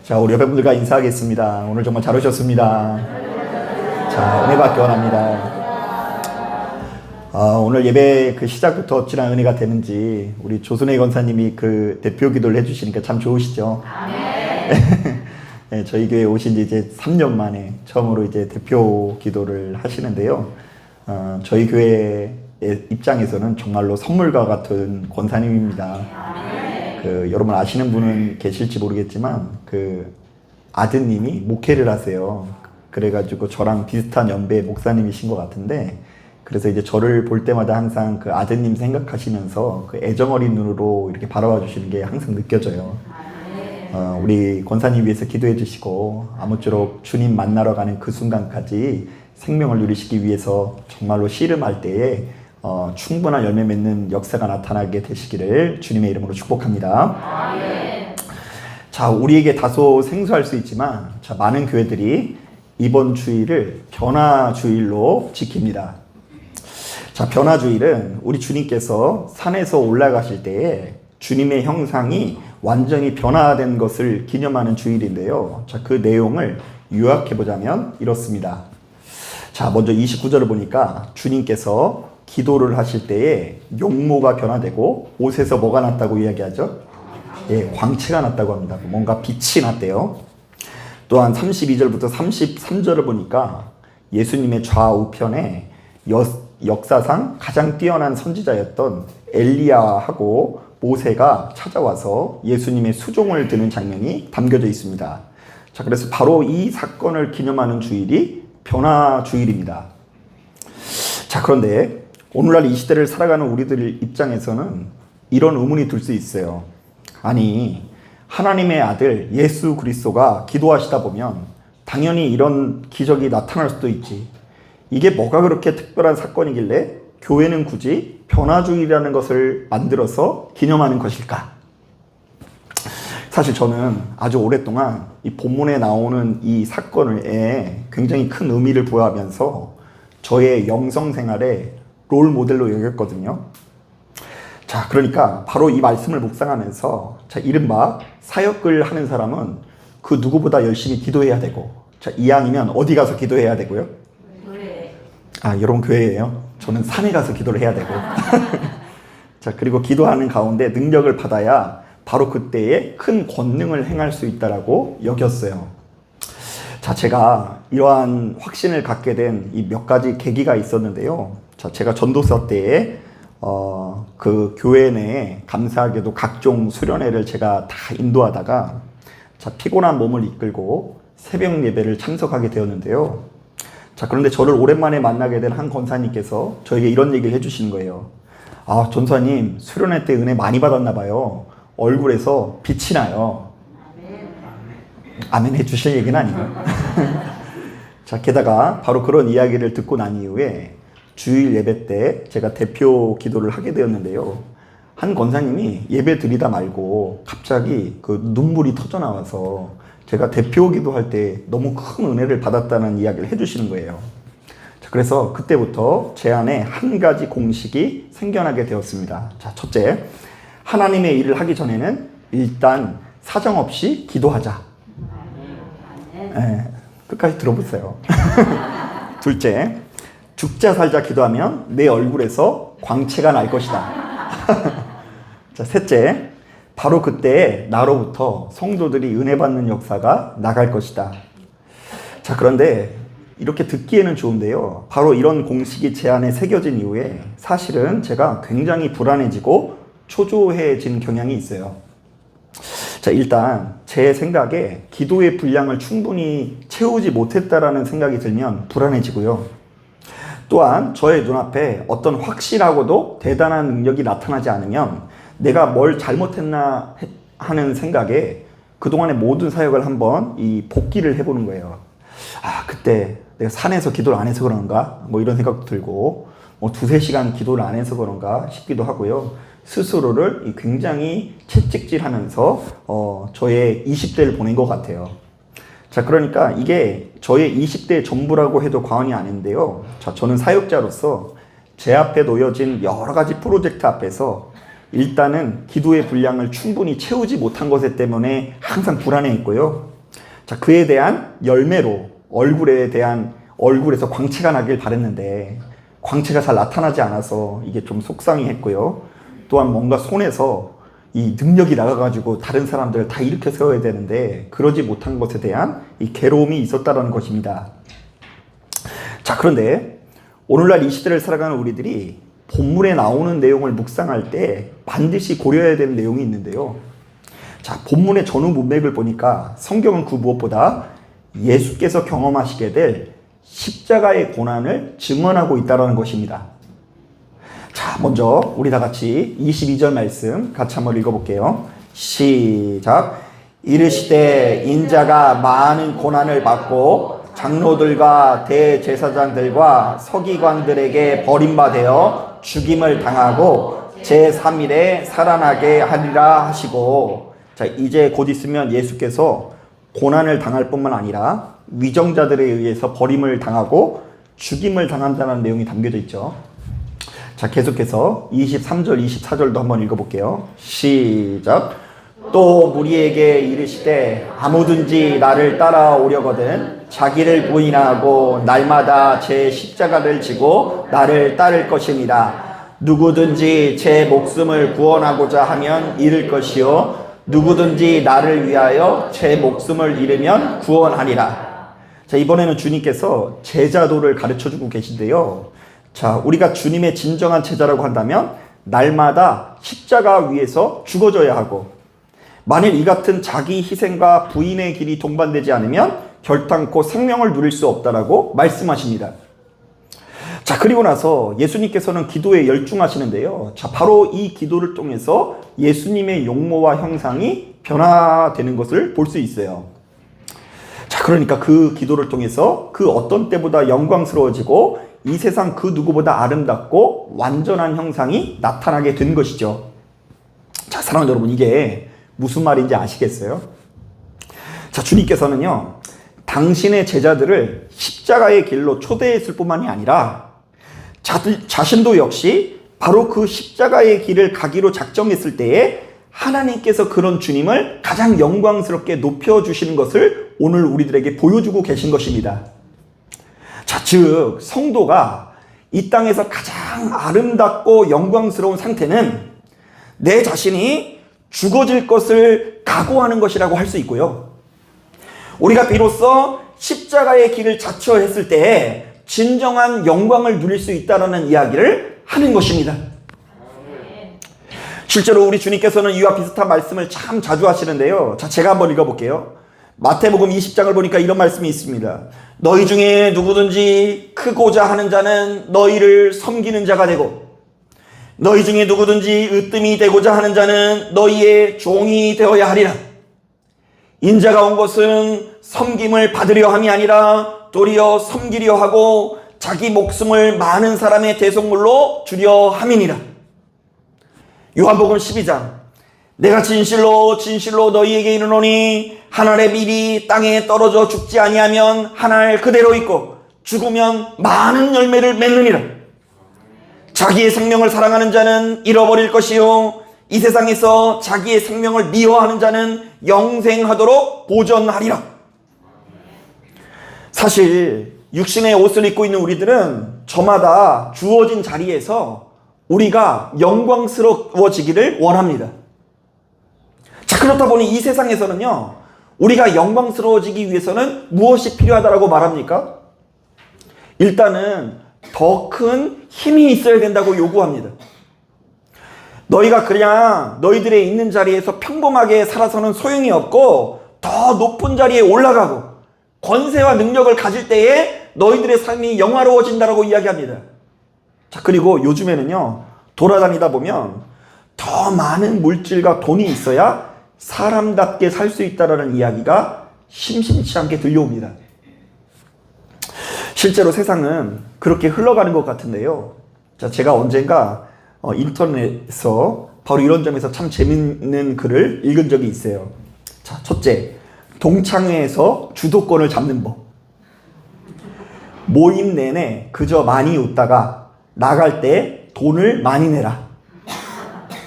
자, 우리 옆에분들과 인사하겠습니다. 오늘 정말 잘 오셨습니다. 자, 은혜 받기 원합니다. 오늘 예배 그 시작부터 어찌나 은혜가 되는지 우리 조순혜 권사님이 그 대표 기도를 해주시니까 참 좋으시죠? 네, 저희 교회 오신 지 이제 3년 만에 처음으로 이제 대표 기도를 하시는데요. 저희 교회의 입장에서는 정말로 선물과 같은 권사님입니다. 여러분 아시는 분은 계실지 모르겠지만 그 아드님이 목회를 하세요. 그래가지고 저랑 비슷한 연배의 목사님이신 것 같은데, 그래서 이제 저를 볼 때마다 항상 그 아드님 생각하시면서 그 애정어린 눈으로 이렇게 바라봐 주시는 게 항상 느껴져요. 우리 권사님 위해서 기도해 주시고 아무쪼록 주님 만나러 가는 그 순간까지 생명을 누리시기 위해서 정말로 씨름할 때에 충분한 열매 맺는 역사가 나타나게 되시기를 주님의 이름으로 축복합니다. 자, 우리에게 다소 생소할 수 있지만 많은 교회들이 이번 주일을 변화주일로 지킵니다. 자, 변화주일은 우리 주님께서 산에서 올라가실 때에 주님의 형상이 완전히 변화된 것을 기념하는 주일인데요. 자, 그 내용을 요약해보자면 이렇습니다. 자, 먼저 29절을 보니까 주님께서 기도를 하실 때에 용모가 변화되고 옷에서 뭐가 났다고 이야기하죠? 예, 광채가 났다고 합니다. 뭔가 빛이 났대요. 또한 32절부터 33절을 보니까 예수님의 좌우편에 역사상 가장 뛰어난 선지자였던 엘리야하고 모세가 찾아와서 예수님의 수종을 드는 장면이 담겨져 있습니다. 자, 그래서 바로 이 사건을 기념하는 주일이 변화주일입니다. 자, 그런데 오늘날 이 시대를 살아가는 우리들 입장에서는 이런 의문이 들 수 있어요. 아니, 하나님의 아들 예수 그리스도가 기도하시다 보면 당연히 이런 기적이 나타날 수도 있지. 이게 뭐가 그렇게 특별한 사건이길래 교회는 굳이 변화주일이라는 것을 만들어서 기념하는 것일까? 사실 저는 아주 오랫동안 이 본문에 나오는 이 사건에 굉장히 큰 의미를 부여하면서 저의 영성 생활에 롤 모델로 여겼거든요. 자, 그러니까 바로 이 말씀을 묵상하면서 자, 이른바 사역을 하는 사람은 그 누구보다 열심히 기도해야 되고, 자, 이왕이면 어디 가서 기도해야 되고요? 여러분 교회예요. 저는 산에 가서 기도를 해야 되고 자, 그리고 기도하는 가운데 능력을 받아야 바로 그때에 큰 권능을 행할 수 있다라고 여겼어요. 자, 제가 이러한 확신을 갖게 된 이 몇 가지 계기가 있었는데요. 자, 제가 전도서 때에 그 교회 내에 감사하게도 각종 수련회를 제가 다 인도하다가 자, 피곤한 몸을 이끌고 새벽 예배를 참석하게 되었는데요. 자, 그런데 저를 오랜만에 만나게 된 한 권사님께서 저에게 이런 얘기를 해주시는 거예요. 전사님, 수련회 때 은혜 많이 받았나 봐요. 얼굴에서 빛이 나요. 아멘 해주실 얘기는 아니에요. 자, 게다가 바로 그런 이야기를 듣고 난 이후에 주일 예배 때 제가 대표 기도를 하게 되었는데요. 한 권사님이 예배 드리다 말고 갑자기 그 눈물이 터져 나와서 제가 대표 기도할 때 너무 큰 은혜를 받았다는 이야기를 해주시는 거예요. 자, 그래서 그때부터 제 안에 한 가지 공식이 생겨나게 되었습니다. 자, 첫째, 하나님의 일을 하기 전에는 일단 사정없이 기도하자. 끝까지 들어보세요. 둘째, 죽자 살자 기도하면 내 얼굴에서 광채가 날 것이다. 자, 셋째, 바로 그때 나로부터 성도들이 은혜 받는 역사가 나갈 것이다. 자, 그런데 이렇게 듣기에는 좋은데요. 바로 이런 공식이 제 안에 새겨진 이후에 사실은 제가 굉장히 불안해지고 초조해진 경향이 있어요. 자, 일단 제 생각에 기도의 분량을 충분히 채우지 못했다라는 생각이 들면 불안해지고요. 또한 저의 눈앞에 어떤 확실하고도 대단한 능력이 나타나지 않으면 내가 뭘 잘못했나 하는 생각에 그동안의 모든 사역을 한번 이 복기를 해보는 거예요. 그때 내가 산에서 기도를 안 해서 그런가? 뭐 이런 생각도 들고, 두세 시간 기도를 안 해서 그런가 싶기도 하고요. 스스로를 굉장히 채찍질하면서 저의 20대를 보낸 것 같아요. 자, 그러니까 이게 저의 20대 전부라고 해도 과언이 아닌데요. 자, 저는 사역자로서 제 앞에 놓여진 여러 가지 프로젝트 앞에서 일단은 기도의 분량을 충분히 채우지 못한 것 때문에 항상 불안해했고요. 자, 그에 대한 열매로 얼굴에서 광채가 나길 바랬는데 광채가 잘 나타나지 않아서 이게 좀 속상해했고요. 또한 뭔가 손에서 이 능력이 나가가지고 다른 사람들을 다 일으켜 세워야 되는데 그러지 못한 것에 대한 이 괴로움이 있었다는 것입니다. 자, 그런데 오늘날 이 시대를 살아가는 우리들이 본문에 나오는 내용을 묵상할 때 반드시 고려해야 되는 내용이 있는데요. 자, 본문의 전후 문맥을 보니까 성경은 그 무엇보다 예수께서 경험하시게 될 십자가의 고난을 증언하고 있다는 것입니다. 자, 먼저 우리 다 같이 22절 말씀 같이 한번 읽어볼게요. 시작. 이르시되 인자가 많은 고난을 받고 장로들과 대제사장들과 서기관들에게 버림받아 죽임을 당하고 제3일에 살아나게 하리라 하시고, 자, 이제 곧 있으면 예수께서 고난을 당할 뿐만 아니라 위정자들에 의해서 버림을 당하고 죽임을 당한다는 내용이 담겨져 있죠. 자, 계속해서 23절, 24절도 한번 읽어볼게요. 시작. 또 무리에게 이르시되 아무든지 나를 따라오려거든 자기를 부인하고 날마다 제 십자가를 지고 나를 따를 것입니다. 누구든지 제 목숨을 구원하고자 하면 잃을 것이요 누구든지 나를 위하여 제 목숨을 잃으면 구원하리라. 자, 이번에는 주님께서 제자도를 가르쳐주고 계신데요. 자, 우리가 주님의 진정한 제자라고 한다면 날마다 십자가 위에서 죽어져야 하고, 만일 이 같은 자기 희생과 부인의 길이 동반되지 않으면 결단코 생명을 누릴 수 없다라고 말씀하십니다. 자, 그리고 나서 예수님께서는 기도에 열중하시는데요. 자, 바로 이 기도를 통해서 예수님의 용모와 형상이 변화되는 것을 볼 수 있어요. 자, 그러니까 그 기도를 통해서 그 어떤 때보다 영광스러워지고 이 세상 그 누구보다 아름답고 완전한 형상이 나타나게 된 것이죠. 자, 사랑하는 여러분, 이게 무슨 말인지 아시겠어요? 자, 주님께서는요, 당신의 제자들을 십자가의 길로 초대했을 뿐만이 아니라 자신도 역시 바로 그 십자가의 길을 가기로 작정했을 때에 하나님께서 그런 주님을 가장 영광스럽게 높여주시는 것을 오늘 우리들에게 보여주고 계신 것입니다. 자, 즉 성도가 이 땅에서 가장 아름답고 영광스러운 상태는 내 자신이 죽어질 것을 각오하는 것이라고 할 수 있고요. 우리가 비로소 십자가의 길을 자처했을 때에 진정한 영광을 누릴 수 있다는 이야기를 하는 것입니다. 실제로 우리 주님께서는 이와 비슷한 말씀을 참 자주 하시는데요. 자, 제가 한번 읽어볼게요. 마태복음 20장을 보니까 이런 말씀이 있습니다. 너희 중에 누구든지 크고자 하는 자는 너희를 섬기는 자가 되고, 너희 중에 누구든지 으뜸이 되고자 하는 자는 너희의 종이 되어야 하리라. 인자가 온 것은 섬김을 받으려 함이 아니라 도리어 섬기려 하고 자기 목숨을 많은 사람의 대속물로 주려 함이니라. 요한복음 12장. 내가 진실로 진실로 너희에게 이르노니 한 알의 밀이 땅에 떨어져 죽지 아니하면 한 알 그대로 있고 죽으면 많은 열매를 맺느니라. 자기의 생명을 사랑하는 자는 잃어버릴 것이요 이 세상에서 자기의 생명을 미워하는 자는 영생하도록 보존하리라. 사실 육신의 옷을 입고 있는 우리들은 저마다 주어진 자리에서 우리가 영광스러워지기를 원합니다. 자, 그렇다 보니 이 세상에서는요, 우리가 영광스러워지기 위해서는 무엇이 필요하다라고 말합니까? 일단은 더 큰 힘이 있어야 된다고 요구합니다. 너희가 그냥 너희들의 있는 자리에서 평범하게 살아서는 소용이 없고 더 높은 자리에 올라가고 권세와 능력을 가질 때에 너희들의 삶이 영화로워진다라고 이야기합니다. 자, 그리고 요즘에는요, 돌아다니다 보면 더 많은 물질과 돈이 있어야 사람답게 살 수 있다라는 이야기가 심심치 않게 들려옵니다. 실제로 세상은 그렇게 흘러가는 것 같은데요. 자, 제가 언젠가 인터넷에서 바로 이런 점에서 참 재밌는 글을 읽은 적이 있어요. 자, 첫째, 동창회에서 주도권을 잡는 법. 모임 내내 그저 많이 웃다가 나갈 때 돈을 많이 내라.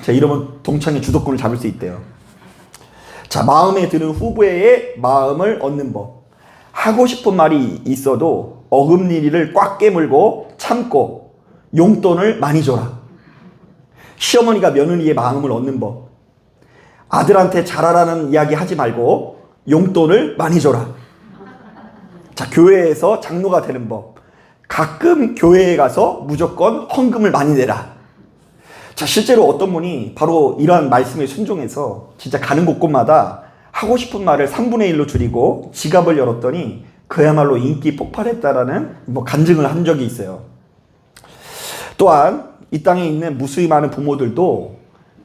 자, 이러면 동창회 주도권을 잡을 수 있대요. 자, 마음에 드는 후보의 마음을 얻는 법. 하고 싶은 말이 있어도 어금니를 꽉 깨물고 참고 용돈을 많이 줘라. 시어머니가 며느리의 마음을 얻는 법. 아들한테 잘하라는 이야기 하지 말고 용돈을 많이 줘라. 자, 교회에서 장로가 되는 법. 가끔 교회에 가서 무조건 헌금을 많이 내라. 자, 실제로 어떤 분이 바로 이러한 말씀에 순종해서 진짜 가는 곳곳마다 하고 싶은 말을 3분의 1로 줄이고 지갑을 열었더니 그야말로 인기 폭발했다라는 간증을 한 적이 있어요. 또한 이 땅에 있는 무수히 많은 부모들도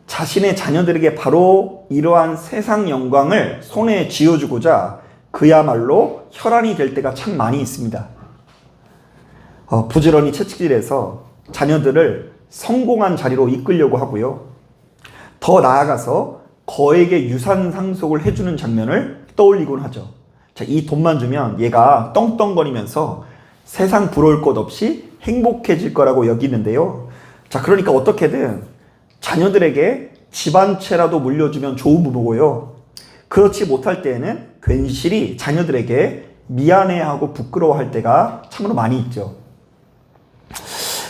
자신의 자녀들에게 바로 이러한 세상 영광을 손에 쥐어주고자 그야말로 혈안이 될 때가 참 많이 있습니다. 부지런히 채찍질해서 자녀들을 성공한 자리로 이끌려고 하고요. 더 나아가서 거액의 유산 상속을 해주는 장면을 떠올리곤 하죠. 자, 이 돈만 주면 얘가 떵떵거리면서 세상 부러울 것 없이 행복해질 거라고 여기는데요. 자, 그러니까 어떻게든 자녀들에게 집 한 채라도 물려주면 좋은 부부고요. 그렇지 못할 때에는 괜시리 자녀들에게 미안해하고 부끄러워할 때가 참으로 많이 있죠.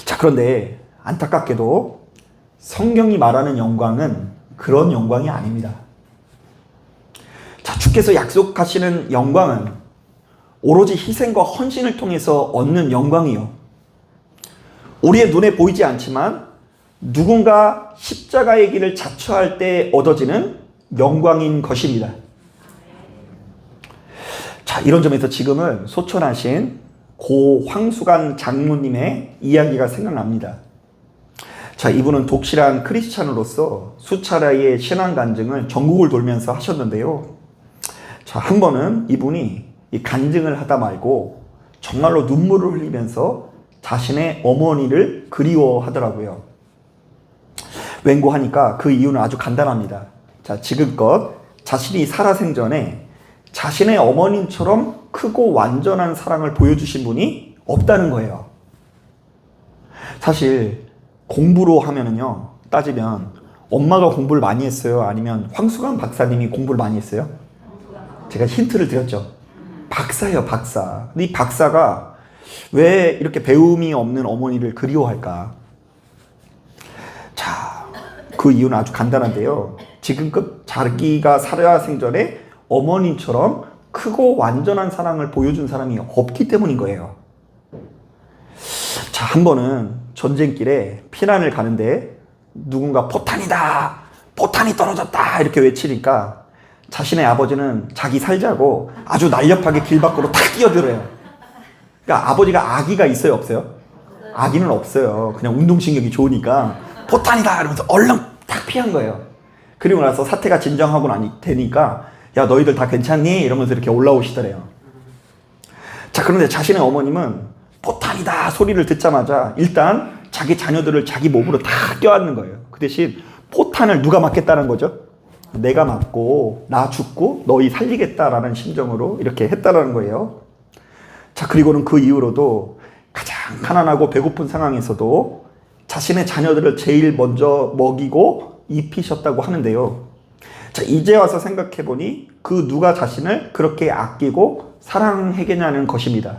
자, 그런데 안타깝게도 성경이 말하는 영광은 그런 영광이 아닙니다. 자, 주께서 약속하시는 영광은 오로지 희생과 헌신을 통해서 얻는 영광이요. 우리의 눈에 보이지 않지만 누군가 십자가의 길을 자처할 때 얻어지는 영광인 것입니다. 자, 이런 점에서 지금은 소천하신 고 황수관 장로님의 이야기가 생각납니다. 자, 이분은 독실한 크리스찬으로서 수차례의 신앙 간증을 전국을 돌면서 하셨는데요. 자, 한 번은 이분이 이 간증을 하다 말고 정말로 눈물을 흘리면서 자신의 어머니를 그리워하더라고요. 웬고하니까 그 이유는 아주 간단합니다. 자, 지금껏 자신이 살아생전에 자신의 어머님처럼 크고 완전한 사랑을 보여주신 분이 없다는 거예요. 사실 공부로 하면은요, 따지면 엄마가 공부를 많이 했어요? 아니면 황수관 박사님이 공부를 많이 했어요? 제가 힌트를 드렸죠. 박사예요, 박사. 근데 이 박사가 왜 이렇게 배움이 없는 어머니를 그리워할까? 자, 그 이유는 아주 간단한데요. 지금껏 자기가 살아생전에 어머니처럼 크고 완전한 사랑을 보여준 사람이 없기 때문인 거예요. 자, 한 번은 전쟁길에 피난을 가는데 누군가 포탄이다! 포탄이 떨어졌다! 이렇게 외치니까 자신의 아버지는 자기 살자고 아주 날렵하게 길 밖으로 탁 뛰어들어요. 그러니까 아버지가 아기가 있어요, 없어요? 아기는 없어요. 그냥 운동신경이 좋으니까 포탄이다! 이러면서 얼른 탁 피한 거예요. 그리고 나서 사태가 진정하고 되니까 야, 너희들 다 괜찮니? 이러면서 이렇게 올라오시더래요. 자, 그런데 자신의 어머님은 포탄이다 소리를 듣자마자 일단 자기 자녀들을 자기 몸으로 다 껴안는 거예요. 그 대신 포탄을 누가 맞겠다는 거죠? 내가 맞고 나 죽고 너희 살리겠다라는 심정으로 이렇게 했다라는 거예요. 자, 그리고는 그 이후로도 가장 가난하고 배고픈 상황에서도 자신의 자녀들을 제일 먼저 먹이고 입히셨다고 하는데요. 자, 이제 와서 생각해보니 그 누가 자신을 그렇게 아끼고 사랑하겠냐는 것입니다.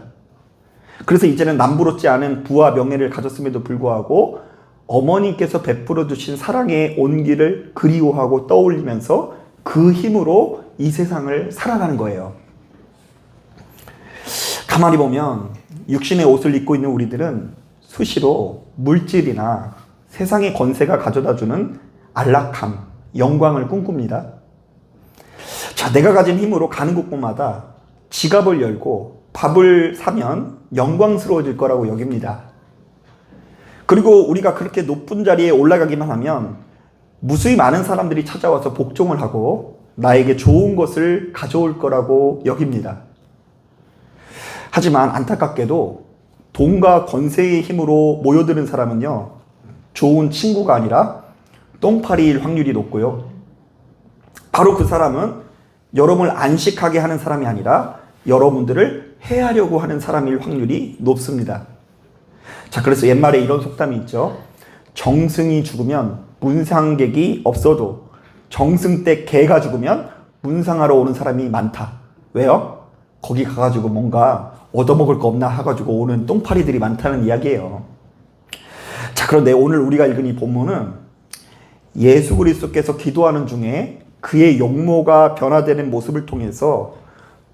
그래서 이제는 남부럽지 않은 부와 명예를 가졌음에도 불구하고 어머니께서 베풀어 주신 사랑의 온기를 그리워하고 떠올리면서 그 힘으로 이 세상을 살아가는 거예요. 가만히 보면 육신의 옷을 입고 있는 우리들은 수시로 물질이나 세상의 권세가 가져다주는 안락함, 영광을 꿈꿉니다. 자, 내가 가진 힘으로 가는 곳곳마다 지갑을 열고 밥을 사면 영광스러워질 거라고 여깁니다. 그리고 우리가 그렇게 높은 자리에 올라가기만 하면 무수히 많은 사람들이 찾아와서 복종을 하고 나에게 좋은 것을 가져올 거라고 여깁니다. 하지만 안타깝게도 돈과 권세의 힘으로 모여드는 사람은요, 좋은 친구가 아니라 똥파리일 확률이 높고요. 바로 그 사람은 여러분을 안식하게 하는 사람이 아니라 여러분들을 해하려고 하는 사람일 확률이 높습니다. 자, 그래서 옛말에 이런 속담이 있죠. 정승이 죽으면 문상객이 없어도 정승 때 개가 죽으면 문상하러 오는 사람이 많다. 왜요? 거기 가가지고 뭔가 얻어먹을 거 없나 해가지고 오는 똥파리들이 많다는 이야기예요. 자, 그런데 오늘 우리가 읽은 이 본문은 예수 그리스도께서 기도하는 중에 그의 용모가 변화되는 모습을 통해서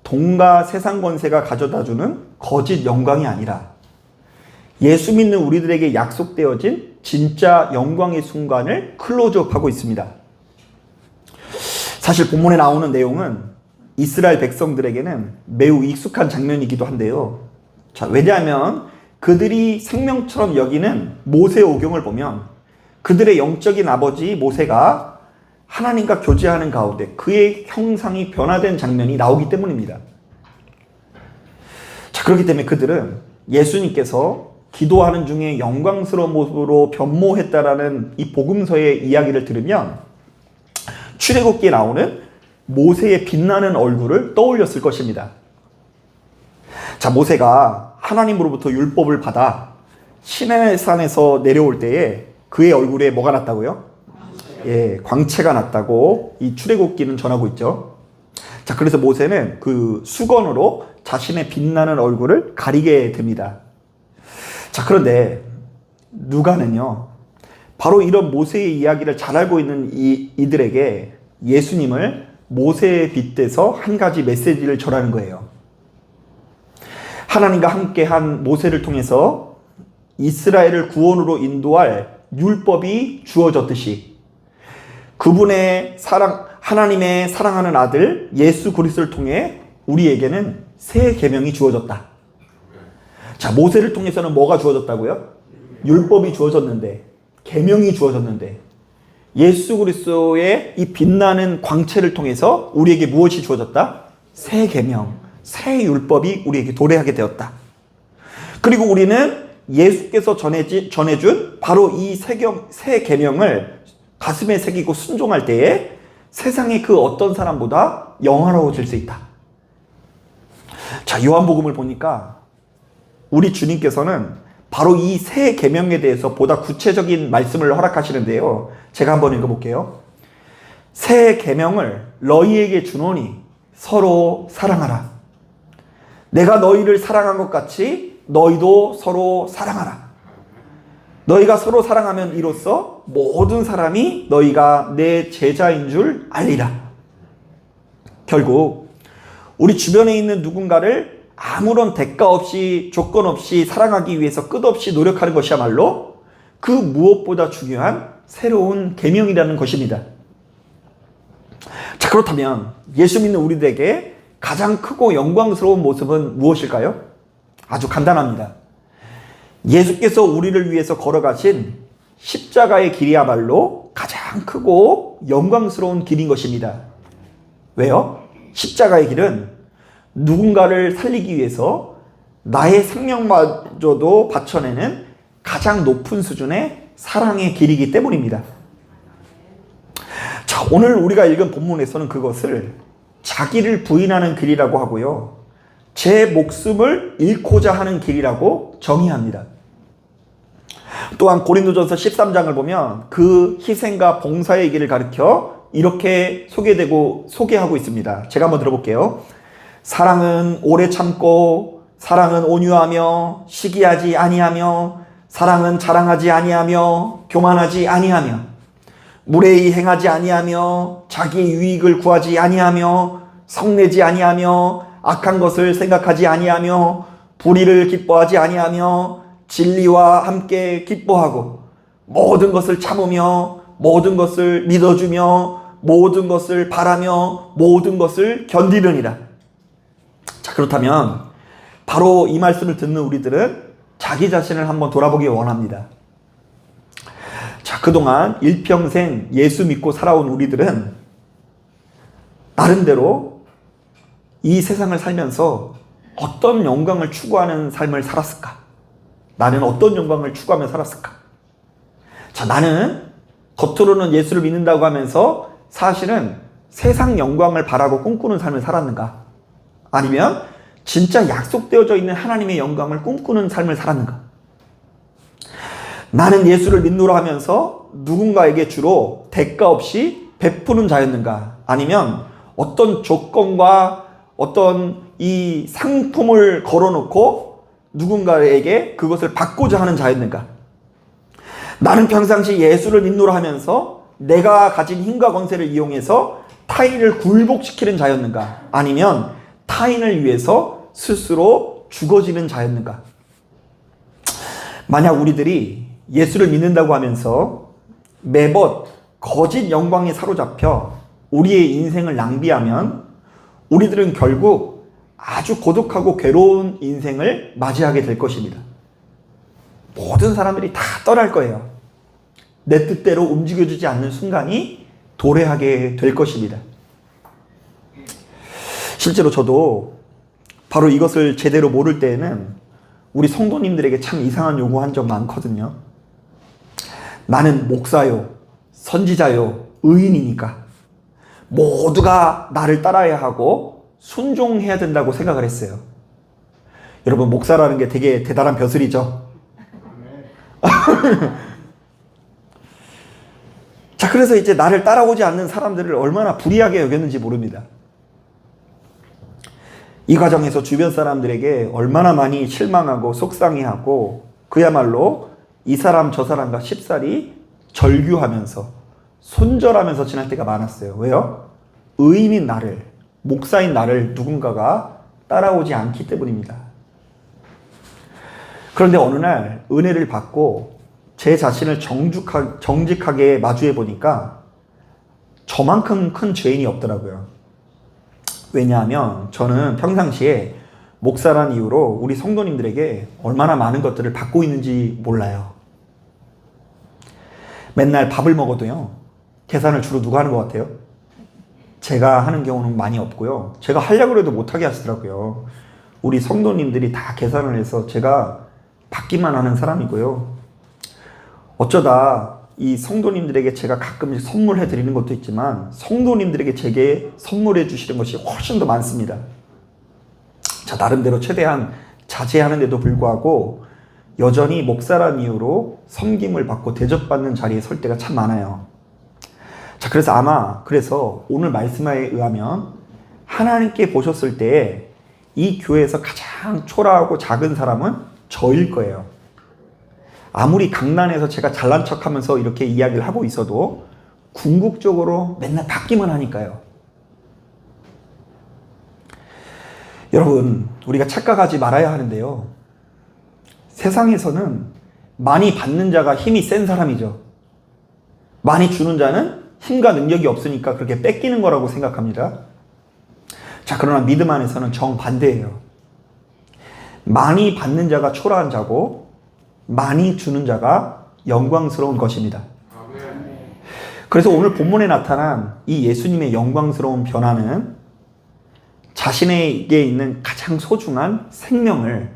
돈과 세상 권세가 가져다주는 거짓 영광이 아니라 예수 믿는 우리들에게 약속되어진 진짜 영광의 순간을 클로즈업하고 있습니다. 사실 본문에 나오는 내용은 이스라엘 백성들에게는 매우 익숙한 장면이기도 한데요. 자, 왜냐하면 그들이 생명처럼 여기는 모세 오경을 보면 그들의 영적인 아버지 모세가 하나님과 교제하는 가운데 그의 형상이 변화된 장면이 나오기 때문입니다. 자, 그렇기 때문에 그들은 예수님께서 기도하는 중에 영광스러운 모습으로 변모했다라는 이 복음서의 이야기를 들으면 출애굽기에 나오는 모세의 빛나는 얼굴을 떠올렸을 것입니다. 자, 모세가 하나님으로부터 율법을 받아 시내산에서 내려올 때에 그의 얼굴에 뭐가 났다고요? 예, 광채가 났다고 이 출애굽기는 전하고 있죠. 자, 그래서 모세는 그 수건으로 자신의 빛나는 얼굴을 가리게 됩니다. 자, 그런데 누가는요, 바로 이런 모세의 이야기를 잘 알고 있는 이들에게 예수님을 모세에 빗대서 한 가지 메시지를 전하는 거예요. 하나님과 함께한 모세를 통해서 이스라엘을 구원으로 인도할 율법이 주어졌듯이 그분의 하나님의 사랑하는 아들 예수 그리스도를 통해 우리에게는 새 계명이 주어졌다. 자, 모세를 통해서는 뭐가 주어졌다고요? 율법이 주어졌는데, 계명이 주어졌는데, 예수 그리스도의 이 빛나는 광채를 통해서 우리에게 무엇이 주어졌다? 새 계명, 새 율법이 우리에게 도래하게 되었다. 그리고 우리는 예수께서 전해준 바로 이 새 계명을 가슴에 새기고 순종할 때에 세상의 그 어떤 사람보다 영화로워질 수 있다. 자, 요한복음을 보니까 우리 주님께서는 바로 이 새 계명에 대해서 보다 구체적인 말씀을 허락하시는데요. 제가 한번 읽어볼게요. 새 계명을 너희에게 주노니 서로 사랑하라. 내가 너희를 사랑한 것 같이 너희도 서로 사랑하라. 너희가 서로 사랑하면 이로써 모든 사람이 너희가 내 제자인 줄 알리라. 결국 우리 주변에 있는 누군가를 아무런 대가 없이 조건 없이 사랑하기 위해서 끝없이 노력하는 것이야말로 그 무엇보다 중요한 새로운 계명이라는 것입니다. 자, 그렇다면 예수 믿는 우리들에게 가장 크고 영광스러운 모습은 무엇일까요? 아주 간단합니다. 예수께서 우리를 위해서 걸어가신 십자가의 길이야말로 가장 크고 영광스러운 길인 것입니다. 왜요? 십자가의 길은 누군가를 살리기 위해서 나의 생명마저도 바쳐내는 가장 높은 수준의 사랑의 길이기 때문입니다. 자, 오늘 우리가 읽은 본문에서는 그것을 자기를 부인하는 길이라고 하고요, 제 목숨을 잃고자 하는 길이라고 정의합니다. 또한 고린도전서 13장을 보면 그 희생과 봉사의 길을 가리켜 이렇게 소개하고 있습니다. 제가 한번 들어볼게요. 사랑은 오래 참고, 사랑은 온유하며, 시기하지 아니하며, 사랑은 자랑하지 아니하며, 교만하지 아니하며, 무례히 행하지 아니하며, 자기 유익을 구하지 아니하며, 성내지 아니하며, 악한 것을 생각하지 아니하며, 불의를 기뻐하지 아니하며, 진리와 함께 기뻐하고, 모든 것을 참으며, 모든 것을 믿어주며, 모든 것을 바라며, 모든 것을 견디느니라. 자, 그렇다면 바로 이 말씀을 듣는 우리들은 자기 자신을 한번 돌아보기 원합니다. 자, 그동안 일평생 예수 믿고 살아온 우리들은 나름대로 이 세상을 살면서 어떤 영광을 추구하는 삶을 살았을까? 나는 어떤 영광을 추구하며 살았을까? 자, 나는 겉으로는 예수를 믿는다고 하면서 사실은 세상 영광을 바라고 꿈꾸는 삶을 살았는가? 아니면 진짜 약속되어져 있는 하나님의 영광을 꿈꾸는 삶을 살았는가? 나는 예수를 믿노라 하면서 누군가에게 주로 대가 없이 베푸는 자였는가? 아니면 어떤 조건과 어떤 이 상품을 걸어놓고 누군가에게 그것을 받고자 하는 자였는가? 나는 평상시 예수를 믿노라 하면서 내가 가진 힘과 권세를 이용해서 타인을 굴복시키는 자였는가? 아니면 타인을 위해서 스스로 죽어지는 자였는가? 만약 우리들이 예수를 믿는다고 하면서 매번 거짓 영광에 사로잡혀 우리의 인생을 낭비하면 우리들은 결국 아주 고독하고 괴로운 인생을 맞이하게 될 것입니다. 모든 사람들이 다 떠날 거예요. 내 뜻대로 움직여주지 않는 순간이 도래하게 될 것입니다. 실제로 저도 바로 이것을 제대로 모를 때에는 우리 성도님들에게 참 이상한 요구한 적 많거든요. 나는 목사요, 선지자요, 의인이니까 모두가 나를 따라야 하고 순종해야 된다고 생각을 했어요. 여러분, 목사라는 게 되게 대단한 벼슬이죠. 자, 그래서 이제 나를 따라오지 않는 사람들을 얼마나 불의하게 여겼는지 모릅니다. 이 과정에서 주변 사람들에게 얼마나 많이 실망하고 속상해하고 그야말로 이 사람 저 사람과 쉽사리 절규하면서 손절하면서 지날 때가 많았어요. 왜요? 의인인 나를, 목사인 나를 누군가가 따라오지 않기 때문입니다. 그런데 어느 날 은혜를 받고 제 자신을 정직하게 마주해 보니까 저만큼 큰 죄인이 없더라고요. 왜냐하면 저는 평상시에 목사란 이유로 우리 성도님들에게 얼마나 많은 것들을 받고 있는지 몰라요. 맨날 밥을 먹어도요, 계산을 주로 누가 하는 것 같아요? 제가 하는 경우는 많이 없고요. 제가 하려고 해도 못하게 하시더라고요. 우리 성도님들이 다 계산을 해서 제가 받기만 하는 사람이고요. 어쩌다 이 성도님들에게 제가 가끔씩 선물해 드리는 것도 있지만 성도님들에게 제게 선물해 주시는 것이 훨씬 더 많습니다. 자, 나름대로 최대한 자제하는데도 불구하고 여전히 목사란 이유로 섬김을 받고 대접받는 자리에 설 때가 참 많아요. 자, 그래서 오늘 말씀에 의하면 하나님께 보셨을 때 이 교회에서 가장 초라하고 작은 사람은 저일 거예요. 아무리 강단에서 제가 잘난 척하면서 이렇게 이야기를 하고 있어도 궁극적으로 맨날 받기만 하니까요. 여러분, 우리가 착각하지 말아야 하는데요. 세상에서는 많이 받는 자가 힘이 센 사람이죠. 많이 주는 자는 힘과 능력이 없으니까 그렇게 뺏기는 거라고 생각합니다. 자, 그러나 믿음 안에서는 정반대예요. 많이 받는 자가 초라한 자고 많이 주는 자가 영광스러운 것입니다. 그래서 오늘 본문에 나타난 이 예수님의 영광스러운 변화는 자신에게 있는 가장 소중한 생명을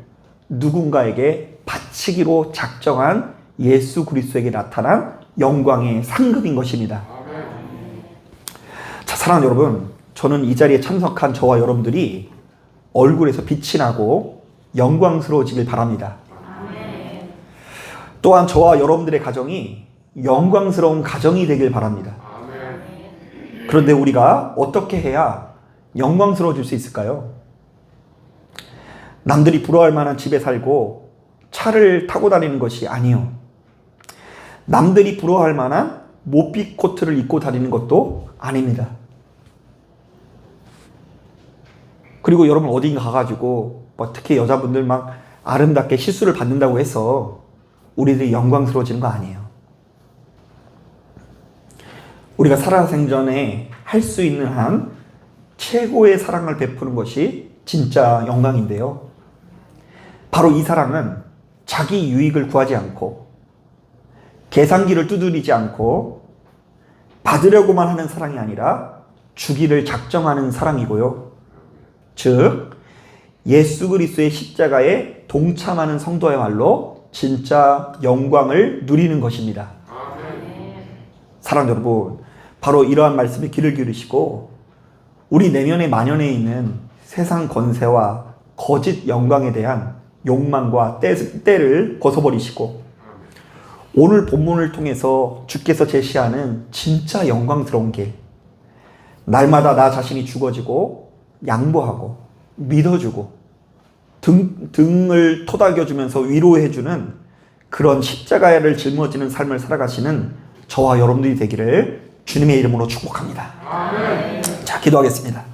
누군가에게 바치기로 작정한 예수 그리스도에게 나타난 영광의 상급인 것입니다. 자, 사랑하는 여러분, 저는 이 자리에 참석한 저와 여러분들이 얼굴에서 빛이 나고 영광스러워지길 바랍니다. 또한 저와 여러분들의 가정이 영광스러운 가정이 되길 바랍니다. 그런데 우리가 어떻게 해야 영광스러워질 수 있을까요? 남들이 부러워할 만한 집에 살고 차를 타고 다니는 것이 아니요. 남들이 부러워할 만한 모피 코트를 입고 다니는 것도 아닙니다. 그리고 여러분 어딘가 가가지고 특히 여자분들 막 아름답게 시술을 받는다고 해서 우리들이 영광스러워지는 거 아니에요. 우리가 살아생전에 할 수 있는 한 최고의 사랑을 베푸는 것이 진짜 영광인데요. 바로 이 사랑은 자기 유익을 구하지 않고 계산기를 두드리지 않고 받으려고만 하는 사랑이 아니라 주기를 작정하는 사랑이고요. 즉 예수 그리스도의 십자가에 동참하는 성도야말로 진짜 영광을 누리는 것입니다. 사랑하는 여러분, 바로 이러한 말씀에 귀를 기울이시고 우리 내면에 만연해 있는 세상 권세와 거짓 영광에 대한 욕망과 때를 벗어버리시고 오늘 본문을 통해서 주께서 제시하는 진짜 영광스러운 길, 날마다 나 자신이 죽어지고 양보하고 믿어주고 등을 토닥여주면서 위로해주는 그런 십자가를 짊어지는 삶을 살아가시는 저와 여러분들이 되기를 주님의 이름으로 축복합니다. 아멘. 자, 기도하겠습니다.